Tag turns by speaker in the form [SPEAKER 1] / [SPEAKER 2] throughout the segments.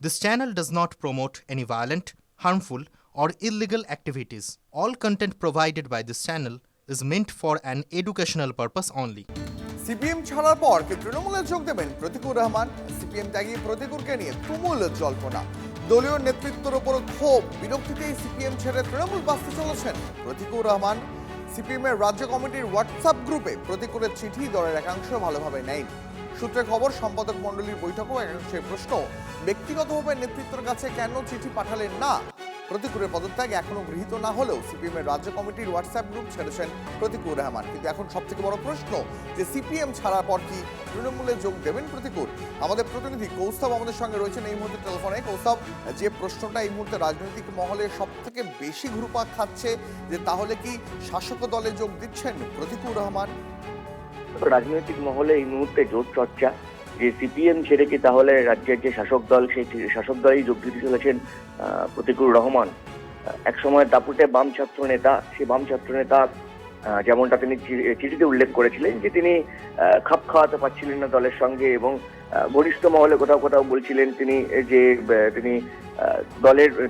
[SPEAKER 1] This channel does not promote any violent, harmful, or illegal activities. All content provided by this channel is meant for an educational purpose only.
[SPEAKER 2] CPM ছাড়ার পর কে তৃণমূলে যোগ দেবেন Pratikur Rahman? CPM ত্যাগী প্রতিকুরকে নিয়ে তুমুল জল্পনা। দলীয় নেতৃত্বের ওপর ক্ষোভ, বিরক্তিতেই সিপিএম ছেড়ে তৃণমূল বাঁচতে চলেছেন প্রতিকুর রহমান। সিপিএম এর রাজ্য কমিটির হোয়াটসঅ্যাপ গ্রুপে প্রতিকুরের চিঠি দলের একাংশ ভালোভাবে নেয়নি। সূত্রে খবর, সম্পাদক মণ্ডলীর বৈঠকেও একাংশের প্রশ্ন, ব্যক্তিগতভাবে নেতৃত্বের কাছে কেন চিঠি পাঠালেন না? প্রতিকুরের পদত্যাগ এখনো গৃহীত না হলেও সিপিএম এর রাজ্য কমিটির হোয়াটসঅ্যাপ গ্রুপ ছেড়েছেন প্রতিকুর রহমান। কিন্তু এখন সবথেকে বড় প্রশ্ন যে সিপিএম ছাড়ার পর কি তৃণমূলে যোগ দেবেন প্রতিকুর? আমাদের প্রতিনিধি কৌস্তব আমাদের সঙ্গে রয়েছেন এই মুহূর্তে টেলিফোনে। কৌস্তব, যে প্রশ্নটা এই মুহূর্তে রাজনৈতিক মহলে সব থেকে বেশি ঘুরপাক খাচ্ছে যে তাহলে কি শাসক দলে যোগ দিচ্ছেন প্রতিকুর রহমান?
[SPEAKER 3] রাজনৈতিক মহলে এই মুহূর্তে জোর চর্চা যে সিপিএম ছেড়ে কি তাহলে রাজ্যের যে শাসক দল, সেই শাসক দলই যোগ দিতে চলেছেন প্রতিকুর রহমান। একসময় দাপুটে বাম ছাত্র নেতা, সেই বাম ছাত্র নেতা যেমনটা তিনি চিঠিতে উল্লেখ করেছিলেন যে তিনি খাপ খাওয়াতে পারছিলেন না দলের সঙ্গে, এবং বরিষ্ঠ মহলে কোথাও কোথাও বলছিলেন তিনি যে তিনি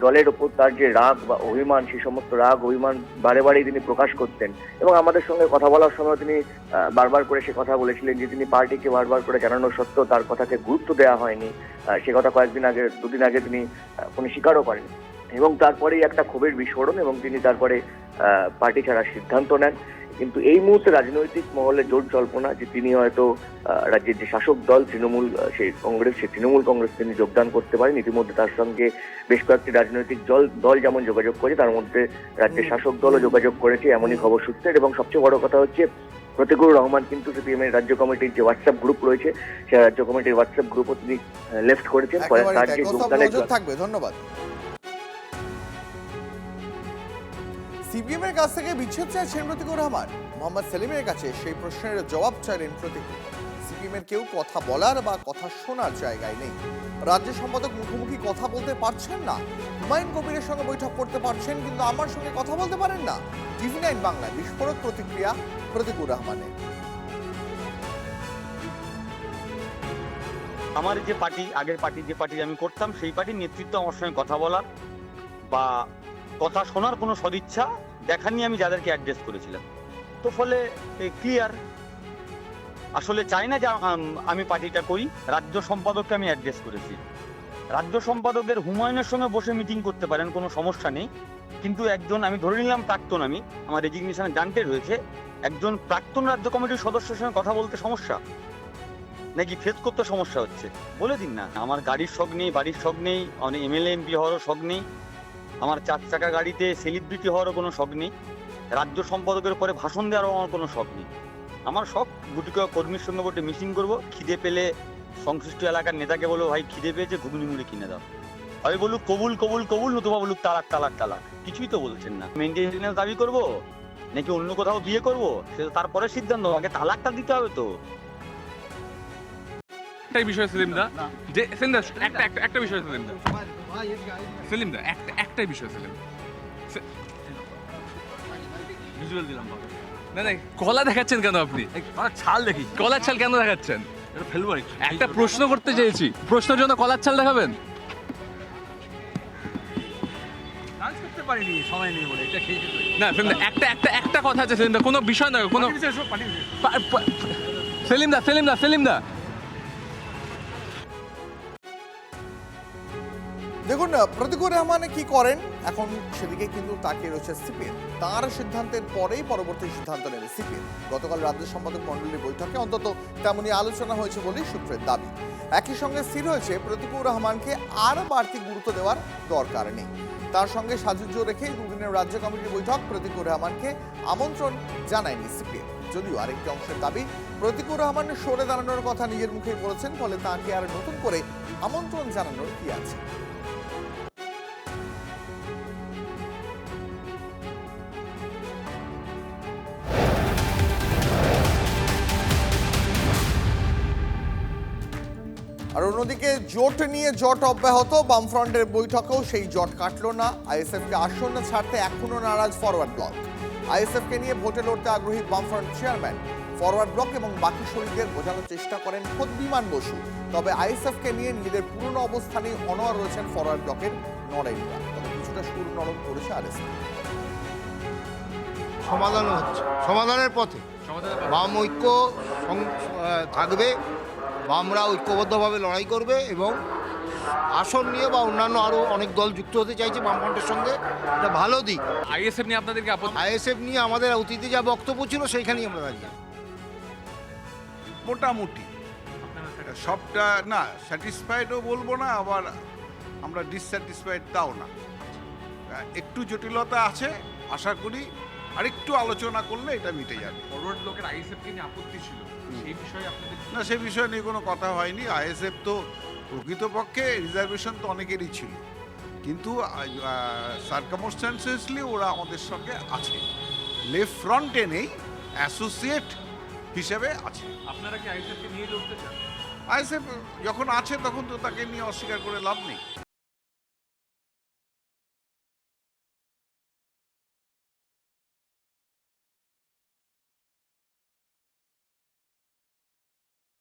[SPEAKER 3] দলের ওপর তার যে রাগ বা অভিমান, সেই সমস্ত রাগ অভিমান বারে বারেই তিনি প্রকাশ করতেন। এবং আমাদের সঙ্গে কথা বলার সময় তিনি বারবার করে সে কথা বলেছিলেন যে তিনি পার্টিকে বারবার করে জানানো সত্ত্বেও তার কথাকে গুরুত্ব দেওয়া হয়নি। সে কথা দুদিন আগে তিনি কোনো স্বীকারও করেন, এবং তারপরেই একটা ক্ষোভের বিস্ফোরণ, এবং তিনি তারপরে পার্টি ছাড়ার সিদ্ধান্ত নেন। কিন্তু এই মুহূর্তে রাজনৈতিক মহলে জোর জল্পনা যে তিনি হয়তো রাজ্যের যে শাসক দল তৃণমূল, সেই তৃণমূল কংগ্রেস তিনি যোগদান করতে পারেন। ইতিমধ্যে তার সঙ্গে বেশ কয়েকটি রাজনৈতিক দল যেমন যোগাযোগ করেছে, তার মধ্যে রাজ্যের শাসক দলও যোগাযোগ করেছে, এমনই খবর সূত্রের। এবং সবচেয়ে বড় কথা হচ্ছে প্রতিকুর রহমান কিন্তু সিপিএম এর রাজ্য কমিটির যে হোয়াটসঅ্যাপ গ্রুপ রয়েছে, সেই রাজ্য কমিটির হোয়াটসঅ্যাপ গ্রুপও তিনি লেফট করেছেন। তার যে যোগদানের
[SPEAKER 2] থাকবে। ধন্যবাদ। সিপিএম এর কাছ থেকে বিচ্ছেদ চাইছেন প্রতিকুর রহমান। মোহাম্মদ সেলিমের কাছে সেই প্রশ্নের জবাব চাইলেন প্রতিকুর। সিপিএম এর কেউ কথা বলার বা কথা শোনার জায়গায় নেই। রাজ্য সম্পাদক মুখোমুখি কথা বলতে পারছেন না, হুমায়ুন কবিরের সঙ্গে বৈঠক করতে পারছেন, কিন্তু আমার সঙ্গে কথা বলতে পারেন না। টিভি9 বাংলায় বিস্ফোরক প্রতিক্রিয়া প্রতিকুর রহমানের।
[SPEAKER 4] আমার যে পার্টি, আগের পার্টি যে পার্টি আমি করতাম, সেই পার্টির নেতৃত্ব আমার সঙ্গে কথা বলার বা কথা শোনার কোনো সদিচ্ছা দেখাননি আমি যাদেরকে অ্যাড্রেস করেছিলাম। তো ফলে ক্লিয়ার, আসলে চাই না যে আমি পার্টিটা করি। রাজ্য সম্পাদককে আমি অ্যাড্রেস করেছি। রাজ্য সম্পাদকের হুমায়ুনের সঙ্গে বসে মিটিং করতে পারেন, কোনো সমস্যা নেই। কিন্তু একজন, আমি ধরে নিলাম প্রাক্তন, আমার রেজিগনেশনে জানতে রয়েছে, একজন প্রাক্তন রাজ্য কমিটির সদস্যের সঙ্গে কথা বলতে সমস্যা নাকি ফেস করতে সমস্যা হচ্ছে? বলে দিন না। আমার গাড়ির শখ নেই, বাড়ির শখ নেই, অনেক এমএলএ এমপি হওয়ারও শখ নেই, আমার 4 চাকা গাড়িতে সেলিব্রিটি হওয়ারও কোনো শখ নেই, রাজ্য সম্পাদকের পরে ভাষণ দেওয়ারও আমার কোনো শখ নেই। আমার শখ গুটি কর্মীর সঙ্গে বসে মিটিং করবো, খিদে পেলে সংশ্লিষ্ট এলাকার নেতাকে বলবো, ভাই খিদে পেয়েছে, ঘুগনি মুড়ি কিনে দাও। আমি বলুক কবুল কবুল কবুল, নতুবা বলুক তালাক তালাক তালাক। কিছুই তো বলছেন না। মেনটেনেন্স দাবি করবো নাকি অন্য কোথাও বিয়ে করবো, সেটা তারপরে সিদ্ধান্ত। আগে তালাকটা দিতে হবে তো।
[SPEAKER 5] একটাই বিষয় সেলিমদা, যে সেলিমদা একটা বিষয় সেলিমদা, সেলিমদা একটাই বিষয় সেলিমদা,
[SPEAKER 4] ভিজুয়াল দিলাম বাবা।
[SPEAKER 5] না কলা দেখাচ্ছেন কেন আপনি?
[SPEAKER 4] ছাল দেখি।
[SPEAKER 5] কলার ছাল কেন দেখাচ্ছেন?
[SPEAKER 4] এটা ফেলবো।
[SPEAKER 5] একটা প্রশ্ন করতে চেয়েছি, প্রশ্নের জন্য কলার ছাল দেখাবেন?
[SPEAKER 4] ডান্স করতে পারিনি, সময় নেই বলে। এটা খেয়ে
[SPEAKER 5] না সেলিমদা, একটা কথা আছে সেলিমদা, কোনো বিষয় নয়, কোনো সেলিমদা
[SPEAKER 2] দেখুন প্রতিকুর রহমান কি করেন এখন, সেদিকে কিন্তু তাকিয়ে রয়েছে সিপিএম। তার সিদ্ধান্তের পরেই পরবর্তী সিদ্ধান্ত নেবে সিপিএম। গতকাল রাজ্য সম্পাদক মণ্ডলীর বৈঠকে অন্তত তেমনই আলোচনা হয়েছে বলেই সূত্রের দাবি। একই সঙ্গে স্থির হয়েছে প্রতিকুর রহমানকে আর বাড়তি গুরুত্ব দেওয়ার দরকার নেই। তার সঙ্গে সাযুজ্য রেখে দুদিনের রাজ্য কমিটির বৈঠক প্রতিকুর রহমানকে আমন্ত্রণ জানায়নি সিপিএম। যদিও আরেকটি অংশের দাবি, প্রতিকুর রহমান সরে দাঁড়ানোর কথা নিজের মুখেই বলেছেন, ফলে তাঁকে আর নতুন করে আমন্ত্রণ জানানোর কি আছে? আর অন্যদিকে জোট নিয়ে জট অব্যাহত। বামফ্রন্টের বৈঠকেও সেই জট কাটল না। আইএসএফকে আসন্ন ছাড়তে এখনো নারাজ ফরওয়ার্ড ব্লক। আইএসএফকে নিয়ে ভোটে লড়তে আগ্রহী বামফ্রন্ট চেয়ারম্যান ফরওয়ার্ড ব্লক এবং বাকি শরীরদের বোঝানোর চেষ্টা করেন খোদ বিমান বসু। তবে আইএসএফকে নিয়ে নিজেদের পুরনো অবস্থানেই অনড় রয়েছেন ফরওয়ার্ড ব্লকের নড়াইলরা। তবে কিছুটা সুর নরম করেছে আরএসএফ।
[SPEAKER 6] সমাধান হচ্ছে, সমাধানের পথে বাম ঐক্য থাকবে, বামরা ঐক্যবদ্ধভাবে লড়াই করবে এবং আসন নিয়ে বা অন্যান্য আরও অনেক দল যুক্ত হতে চাইছে বামফ্রন্টের সঙ্গে। এটা ভালো দিক।
[SPEAKER 5] আইএসএফ নিয়ে আপনাদেরকে আপত্তি?
[SPEAKER 6] আইএসএফ নিয়ে আমাদের অতীতে যা বক্তব্য ছিল সেইখানেই আমরা দাঁড়িয়ে।
[SPEAKER 7] মোটামুটি সবটা না, স্যাটিসফাইডও বলবো না, আবার আমরা ডিসস্যাটিসফাইড তাও না। একটু জটিলতা আছে, আশা করি আরেকটু আলোচনা করলে এটা মিটে যাবে।
[SPEAKER 5] ফরওয়ার্ড ব্লকের আইএসএফকে নিয়ে আপত্তি ছিল, সেই বিষয়ে আপনাদের?
[SPEAKER 7] না, সে বিষয় নিয়ে কোনো কথা হয়নি। আইএসএফ তো প্রকৃতপক্ষে রিজার্ভেশন তো অনেকেরই ছিল, কিন্তু সার্কামস্ট্যান্সেসলি ওরা আমাদের সঙ্গে আছে। লেফট ফ্রন্টে নেই, অ্যাসোসিয়েট হিসেবে আছে।
[SPEAKER 5] আপনারা কি আইএসএফকে নিয়ে লড়তে চান?
[SPEAKER 7] আইএসএফ যখন আছে তখন তো তাকে নিয়ে অস্বীকার করে লাভ নেই।